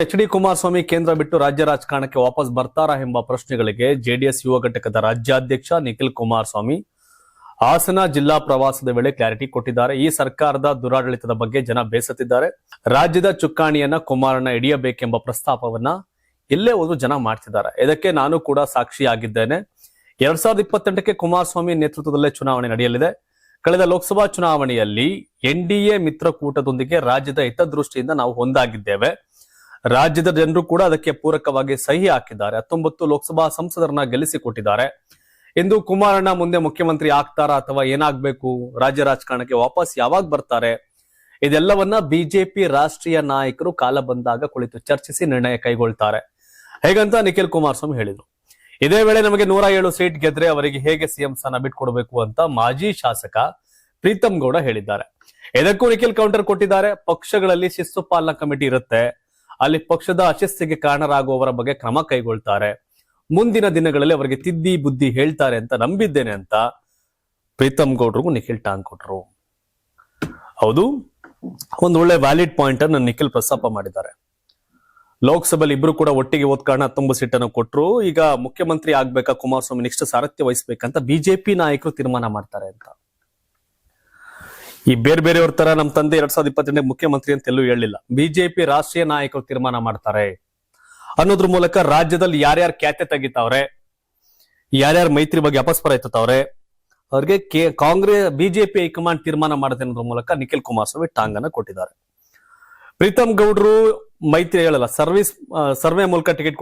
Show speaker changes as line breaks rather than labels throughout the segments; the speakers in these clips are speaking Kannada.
ಎಚ್.ಡಿ. ಕುಮಾರಸ್ವಾಮಿ ಕೇಂದ್ರ ಬಿಟ್ಟು ರಾಜ್ಯ ರಾಜಕಾರಣಕ್ಕೆ ವಾಪಸ್ ಬರ್ತಾರಾ ಎಂಬ ಪ್ರಶ್ನೆಗಳಿಗೆ ಜೆಡಿಎಸ್ ಯುವ ಘಟಕದ ರಾಜ್ಯಾಧ್ಯಕ್ಷ ನಿಖಿಲ್ ಕುಮಾರಸ್ವಾಮಿ ಹಾಸನ ಜಿಲ್ಲಾ ಪ್ರವಾಸದ ವೇಳೆ ಕ್ಲಾರಿಟಿ ಕೊಟ್ಟಿದ್ದಾರೆ. ಈ ಸರ್ಕಾರದ ದುರಾಡಳಿತದ ಬಗ್ಗೆ ಜನ ಬೇಸತ್ತಿದ್ದಾರೆ. ರಾಜ್ಯದ ಚುಕ್ಕಾಣಿಯನ್ನ ಕುಮಾರಣ್ಣ ಹಿಡಿಯಬೇಕೆಂಬ ಪ್ರಸ್ತಾಪವನ್ನ ಎಲ್ಲೇ ಹೋದ್ರು ಜನ ಮಾಡ್ತಿದ್ದಾರೆ. ಇದಕ್ಕೆ ನಾನು ಕೂಡ ಸಾಕ್ಷಿಯಾಗಿದ್ದೇನೆ. 2028ಕ್ಕೆ ಕುಮಾರಸ್ವಾಮಿ ನೇತೃತ್ವದಲ್ಲೇ ಚುನಾವಣೆ ನಡೆಯಲಿದೆ. ಕಳೆದ ಲೋಕಸಭಾ ಚುನಾವಣೆಯಲ್ಲಿ ಎನ್ಡಿಎ ಮಿತ್ರಕೂಟದೊಂದಿಗೆ ರಾಜ್ಯದ ಹಿತದೃಷ್ಟಿಯಿಂದ ನಾವು ಒಂದಾಗಿದ್ದೇವೆ. ರಾಜ್ಯದ ಜನರು ಕೂಡ ಅದಕ್ಕೆ ಪೂರಕವಾಗಿ ಸಹಿ ಹಾಕಿದ್ದಾರೆ. 19 ಲೋಕಸಭಾ ಸಂಸದರನ್ನ ಗೆಲ್ಲಿಸಿಕೊಟ್ಟಿದ್ದಾರೆ ಎಂದು ಕುಮಾರಣ್ಣ ಮುಂದೆ ಮುಖ್ಯಮಂತ್ರಿ ಆಗ್ತಾರಾ ಅಥವಾ ಏನಾಗಬೇಕು, ರಾಜ್ಯ ರಾಜಕಾರಣಕ್ಕೆ ವಾಪಸ್ ಯಾವಾಗ ಬರ್ತಾರೆ, ಇದೆಲ್ಲವನ್ನ ಬಿಜೆಪಿ ರಾಷ್ಟ್ರೀಯ ನಾಯಕರು ಕಾಲ ಬಂದಾಗ ಕುಳಿತು ಚರ್ಚಿಸಿ ನಿರ್ಣಯ ಕೈಗೊಳ್ತಾರೆ ಹೇಗಂತ ನಿಖಿಲ್ ಕುಮಾರಸ್ವಾಮಿ ಹೇಳಿದ್ರು. ಇದೇ ವೇಳೆ ನಮಗೆ 107 ಸೀಟ್ ಗೆದ್ರೆ ಅವರಿಗೆ ಹೇಗೆ ಸಿಎಂ ಸ್ಥಾನ ಬಿಟ್ಕೊಡ್ಬೇಕು ಅಂತ ಮಾಜಿ ಶಾಸಕ ಪ್ರೀತಮ್ ಗೌಡ ಹೇಳಿದ್ದಾರೆ. ಇದಕ್ಕೂ ನಿಖಿಲ್ ಕೌಂಟರ್ ಕೊಟ್ಟಿದ್ದಾರೆ. ಪಕ್ಷಗಳಲ್ಲಿ ಶಿಸ್ತು ಪಾಲನಾ ಕಮಿಟಿ ಇರುತ್ತೆ, ಅಲ್ಲಿ ಪಕ್ಷದ ಅಶಿಸ್ತಿಗೆ ಕಾರಣರಾಗುವವರ ಬಗ್ಗೆ ಕ್ರಮ ಕೈಗೊಳ್ತಾರೆ. ಮುಂದಿನ ದಿನಗಳಲ್ಲಿ ಅವರಿಗೆ ತಿದ್ದಿ ಬುದ್ಧಿ ಹೇಳ್ತಾರೆ ಅಂತ ನಂಬಿದ್ದೇನೆ ಅಂತ ಪ್ರೀತಮ್ ಗೌಡ್ರಿಗೂ ನಿಖಿಲ್ ಟಾಂಗ್ ಕೊಟ್ರು. ಹೌದು, ಒಂದು ಒಳ್ಳೆ ವ್ಯಾಲಿಡ್ ಪಾಯಿಂಟ್ ಅನ್ನು ನಿಖಿಲ್ ಪ್ರಸ್ತಾಪ ಮಾಡಿದ್ದಾರೆ. ಲೋಕಸಭೆಯಲ್ಲಿ ಇಬ್ರು ಕೂಡ ಒಟ್ಟಿಗೆ ಓದ್ ಕಾರಣ 19 ಸೀಟನ್ನು ಕೊಟ್ರು. ಈಗ ಮುಖ್ಯಮಂತ್ರಿ ಆಗ್ಬೇಕಾ ಕುಮಾರಸ್ವಾಮಿ ನೆಕ್ಸ್ಟ್ ಸಾರಥ್ಯ ವಹಿಸ್ಬೇಕಂತ ಬಿಜೆಪಿ ನಾಯಕರು ತೀರ್ಮಾನ ಮಾಡ್ತಾರೆ ಅಂತ. ಈ ಬೇರೆ ಬೇರೆಯವ್ರ ತರ ನಮ್ಮ ತಂದೆ 2028 ಮುಖ್ಯಮಂತ್ರಿ ಅಂತ ಎಲ್ಲೂ ಹೇಳಿಲ್ಲ. ಬಿಜೆಪಿ ರಾಷ್ಟ್ರೀಯ ನಾಯಕರು ತೀರ್ಮಾನ ಮಾಡ್ತಾರೆ ಅನ್ನೋದ್ರ ಮೂಲಕ ರಾಜ್ಯದಲ್ಲಿ ಯಾರ್ಯಾರು ಖ್ಯಾತೆ ತೆಗಿತಾವ್ರೆ, ಯಾರ್ಯಾರು ಮೈತ್ರಿ ಬಗ್ಗೆ ಅಪಸ್ವರ ಎತ್ತವ್ರೆ ಅವ್ರಿಗೆ ಕಾಂಗ್ರೆಸ್ ಬಿಜೆಪಿ ಹೈಕಮಾಂಡ್ ತೀರ್ಮಾನ ಮಾಡುತ್ತೆ ಅನ್ನೋದ್ರ ಮೂಲಕ ನಿಖಿಲ್ ಕುಮಾರಸ್ವಾಮಿ ಟಾಂಗ್ ಅನ್ನ ಕೊಟ್ಟಿದ್ದಾರೆ. ಪ್ರೀತಮ್ ಗೌಡ್ರು ಮೈತ್ರಿ ಹೇಳಲ್ಲ, ಸರ್ವೆ ಮೂಲಕ ಟಿಕೆಟ್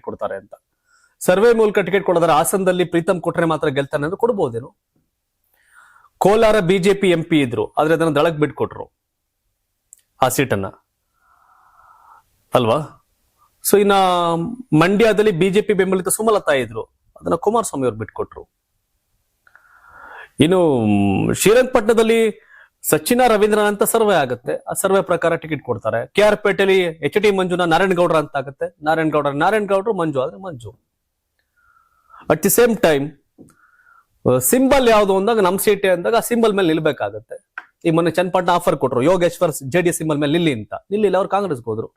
ಕೊಡ್ತಾರೆ ಅಂತ. ಸರ್ವೆ ಮೂಲಕ ಟಿಕೆಟ್ ಕೊಡೋದಾರೆ ಹಾಸನದಲ್ಲಿ ಪ್ರೀತಮ್ ಕೊಟ್ರೆ ಮಾತ್ರ ಗೆಲ್ತಾನೆ ಅಂದ್ರೆ ಕೊಡ್ಬೋದೇನು. ಕೋಲಾರ ಬಿಜೆಪಿ ಎಂಪಿ ಇದ್ರು, ಆದ್ರೆ ಅದನ್ನ ದಳಕ್ ಬಿಟ್ಕೊಟ್ರು ಆ ಸೀಟನ್ನ ಅಲ್ವಾ. ಸೊ ಇನ್ನ ಮಂಡ್ಯದಲ್ಲಿ ಬಿಜೆಪಿ ಬೆಂಬಲಿತ ಸುಮಲತಾ ಇದ್ರು, ಅದನ್ನ ಕುಮಾರಸ್ವಾಮಿ ಅವ್ರು ಬಿಟ್ಕೊಟ್ರು. ಇನ್ನು ಶ್ರೀರಂಗಪಟ್ಟಣದಲ್ಲಿ ಸಚಿನ ರವೀಂದ್ರನಾಥ್ ಅಂತ ಸರ್ವೆ ಆಗುತ್ತೆ, ಆ ಸರ್ವೆ ಪ್ರಕಾರ ಟಿಕೆಟ್ ಕೊಡ್ತಾರೆ. KR ಪೇಟೆಯಲ್ಲಿ H.D. ಮಂಜುನ ನಾರಾಯಣಗೌಡ್ರ ಅಂತ ಆಗುತ್ತೆ, ನಾರಾಯಣಗೌಡ್ರು ಮಂಜು ಆದ್ರೆ Manju. At the same time symbol ಯಾವ್ದು ಅಂದಾಗ ನಮ್ ಸೀಟೆ ಅಂದಾಗ ಆ ಸಿಂಬಲ್ ಮೇಲೆ ನಿಲ್ಬೇಕಾಗತ್ತೆ. ಈ ಮೊನ್ನೆ ಚನ್ನಪಟ್ಟಣ ಆಫರ್ ಕೊಟ್ರು, ಯೋಗೇಶ್ವರ್ JDS ಸಿಂಬಲ್ ಮೇಲೆ ನಿಲ್ಲಿ ಅಂತ, ನಿಲ್ಲಿಲ್ಲ, ಅವ್ರು ಕಾಂಗ್ರೆಸ್ಗೆ ಹೋದ್ರು.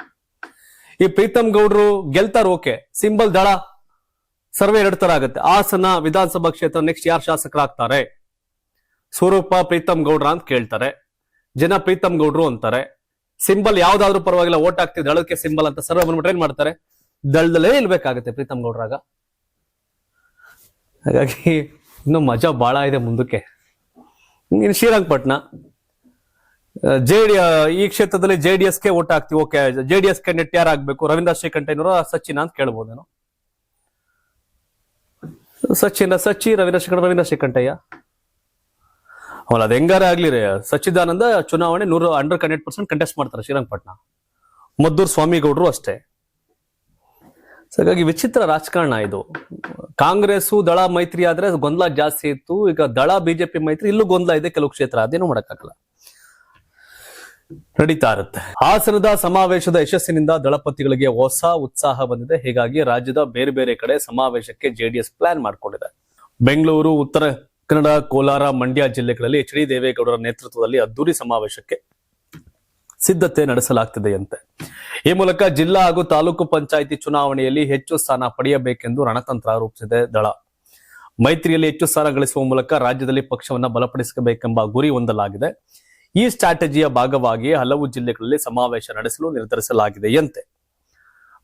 ಈ ಪ್ರೀತಮ್ ಗೌಡ್ರು ಗೆಲ್ತಾರ, ಓಕೆ, ಸಿಂಬಲ್ ದಳ ಸರ್ವೆ 2 ತರ ಆಗುತ್ತೆ. ಹಾಸನ ವಿಧಾನಸಭಾ ಕ್ಷೇತ್ರ ನೆಕ್ಸ್ಟ್ ಯಾರು ಶಾಸಕರಾಗ್ತಾರೆ, ಸ್ವರೂಪ ಪ್ರೀತಮ್ ಗೌಡ್ರ ಅಂತ ಕೇಳ್ತಾರೆ, ಜನ ಪ್ರೀತಮ್ ಗೌಡ್ರು ಅಂತಾರೆ. ಸಿಂಬಲ್ ಯಾವ್ದಾದ್ರು ಪರವಾಗಿಲ್ಲ, ಓಟ್ ಹಾಕ್ತಿದ್ ದಳಕ್ಕೆ ಸಿಂಬಲ್ ಅಂತ ಸರ್ವೆ ಬಂದ್ಬಿಟ್ರೆ ಏನ್ ಮಾಡ್ತಾರೆ, ದಳದಲ್ಲೇ ಇಲ್ಬೇಕಾಗತ್ತೆ ಪ್ರೀತಮ್ ಗೌಡ್ರಾಗ. ಹಾಗಾಗಿ ಇನ್ನು ಮಜಾ ಬಹಳ ಇದೆ ಮುಂದಕ್ಕೆ. ಇನ್ನು ಶ್ರೀರಂಗಪಟ್ಟಣ ಈ ಕ್ಷೇತ್ರದಲ್ಲಿ JDSಗೆ ಓಟ್ ಹಾಕ್ತಿವಿ, ಓಕೆ, JDS ಕ್ಯಾಂಡಿಡೇಟ್ ಯಾರು ಆಗ್ಬೇಕು, ರವೀಂದ್ರ ಶ್ರೀಕಂಠಯ್ಯನವರ ಸಚಿನ್ ಅಂತ ಕೇಳ್ಬೋದೇನೋ. ರವೀಂದ್ರ ಶ್ರೀಕಂಠಯ್ಯ ಅವಲ್ಲ, ಅದ್ ಹೆಂಗಾರ ಆಗ್ಲಿ ರೀ. ಸಚ್ಚಿದಾನಂದ ಚುನಾವಣೆ 100% ಕಂಟೆಸ್ಟ್ ಮಾಡ್ತಾರೆ ಶ್ರೀರಂಗಪಟ್ಟಣ. ಮದ್ದೂರು ಸ್ವಾಮಿಗೌಡರು ಅಷ್ಟೇ. ಹಾಗಾಗಿ ವಿಚಿತ್ರ ರಾಜಕಾರಣ ಇದು. ಕಾಂಗ್ರೆಸ್ ದಳ ಮೈತ್ರಿ ಆದ್ರೆ ಗೊಂದಲ ಜಾಸ್ತಿ ಇತ್ತು, ಈಗ ದಳ ಬಿಜೆಪಿ ಮೈತ್ರಿ ಇಲ್ಲೂ ಗೊಂದಲ ಇದೆ ಕೆಲವು ಕ್ಷೇತ್ರ, ಅದೇನು ಮಾಡಕ್ಕಾಗಲ್ಲ, ನಡೀತಾ ಇರುತ್ತೆ. ಹಾಸನದ ಸಮಾವೇಶದ ಯಶಸ್ಸಿನಿಂದ ದಳಪತಿಗಳಿಗೆ ಹೊಸ ಉತ್ಸಾಹ ಬಂದಿದೆ. ಹೀಗಾಗಿ ರಾಜ್ಯದ ಬೇರೆ ಬೇರೆ ಕಡೆ ಸಮಾವೇಶಕ್ಕೆ JDS ಪ್ಲಾನ್ ಮಾಡ್ಕೊಂಡಿದೆ. ಬೆಂಗಳೂರು, ಉತ್ತರ ಕನ್ನಡ, ಕೋಲಾರ, ಮಂಡ್ಯ ಜಿಲ್ಲೆಗಳಲ್ಲಿ H.D. ದೇವೇಗೌಡರ ನೇತೃತ್ವದಲ್ಲಿ ಅದ್ದೂರಿ ಸಮಾವೇಶಕ್ಕೆ ಸಿದ್ಧತೆ ನಡೆಸಲಾಗ್ತಿದೆಯಂತೆ. ಈ ಮೂಲಕ ಜಿಲ್ಲಾ ಹಾಗೂ ತಾಲೂಕು ಪಂಚಾಯಿತಿ ಚುನಾವಣೆಯಲ್ಲಿ ಹೆಚ್ಚು ಸ್ಥಾನ ಪಡೆಯಬೇಕೆಂದು ರಣತಂತ್ರ ರೂಪಿಸಿದೆ ದಳ. ಮೈತ್ರಿಯಲ್ಲಿ ಹೆಚ್ಚು ಸ್ಥಾನ ಗಳಿಸುವ ಮೂಲಕ ರಾಜ್ಯದಲ್ಲಿ ಪಕ್ಷವನ್ನ ಬಲಪಡಿಸಬೇಕೆಂಬ ಗುರಿ ಹೊಂದಲಾಗಿದೆ. ಈ ಸ್ಟ್ರಾಟಜಿಯ ಭಾಗವಾಗಿ ಹಲವು ಜಿಲ್ಲೆಗಳಲ್ಲಿ ಸಮಾವೇಶ ನಡೆಸಲು ನಿರ್ಧರಿಸಲಾಗಿದೆಯಂತೆ.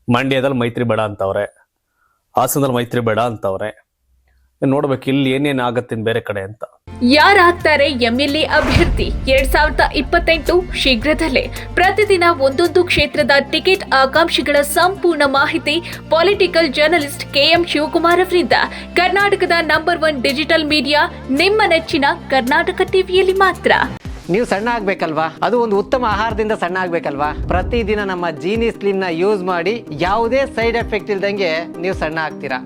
ಮಂಡ್ಯದಲ್ಲಿ ಮೈತ್ರಿ ಬೇಡ ಅಂತವ್ರೆ, ಹಾಸನದಲ್ಲಿ ಮೈತ್ರಿ ಬೇಡ ಅಂತವ್ರೆ. ನೋಡ್ಬೇಕು ಇಲ್ಲಿ ಏನೇನ್ ಆಗತ್ತೆ ಬೇರೆ ಕಡೆ ಅಂತ.
ಯಾರಾಗ್ತಾರೆ MLA ಅಭ್ಯರ್ಥಿ 2028 ಶೀಘ್ರದಲ್ಲೇ. ಪ್ರತಿದಿನ ಒಂದೊಂದು ಕ್ಷೇತ್ರದ ಟಿಕೆಟ್ ಆಕಾಂಕ್ಷಿಗಳ ಸಂಪೂರ್ಣ ಮಾಹಿತಿ ಪೊಲಿಟಿಕಲ್ ಜರ್ನಲಿಸ್ಟ್ KM ಶಿವಕುಮಾರ್ ಅವರಿಂದ. ಕರ್ನಾಟಕದ ನಂಬರ್ 1 ಡಿಜಿಟಲ್ ಮೀಡಿಯಾ ನಿಮ್ಮ ನೆಚ್ಚಿನ ಕರ್ನಾಟಕ ಟಿವಿಯಲ್ಲಿ ಮಾತ್ರ.
ನೀವು ಸಣ್ಣ ಆಗ್ಬೇಕಲ್ವಾ, ಅದು ಒಂದು ಉತ್ತಮ ಆಹಾರದಿಂದ ಸಣ್ಣ ಆಗ್ಬೇಕಲ್ವಾ. ಪ್ರತಿದಿನ ನಮ್ಮ ಜೀನಿ ಸ್ಲಿಮ್ ನ ಯೂಸ್ ಮಾಡಿ ಯಾವುದೇ ಸೈಡ್ ಎಫೆಕ್ಟ್ ಇಲ್ದಂಗೆ ನೀವು ಸಣ್ಣ ಆಗ್ತೀರಾ.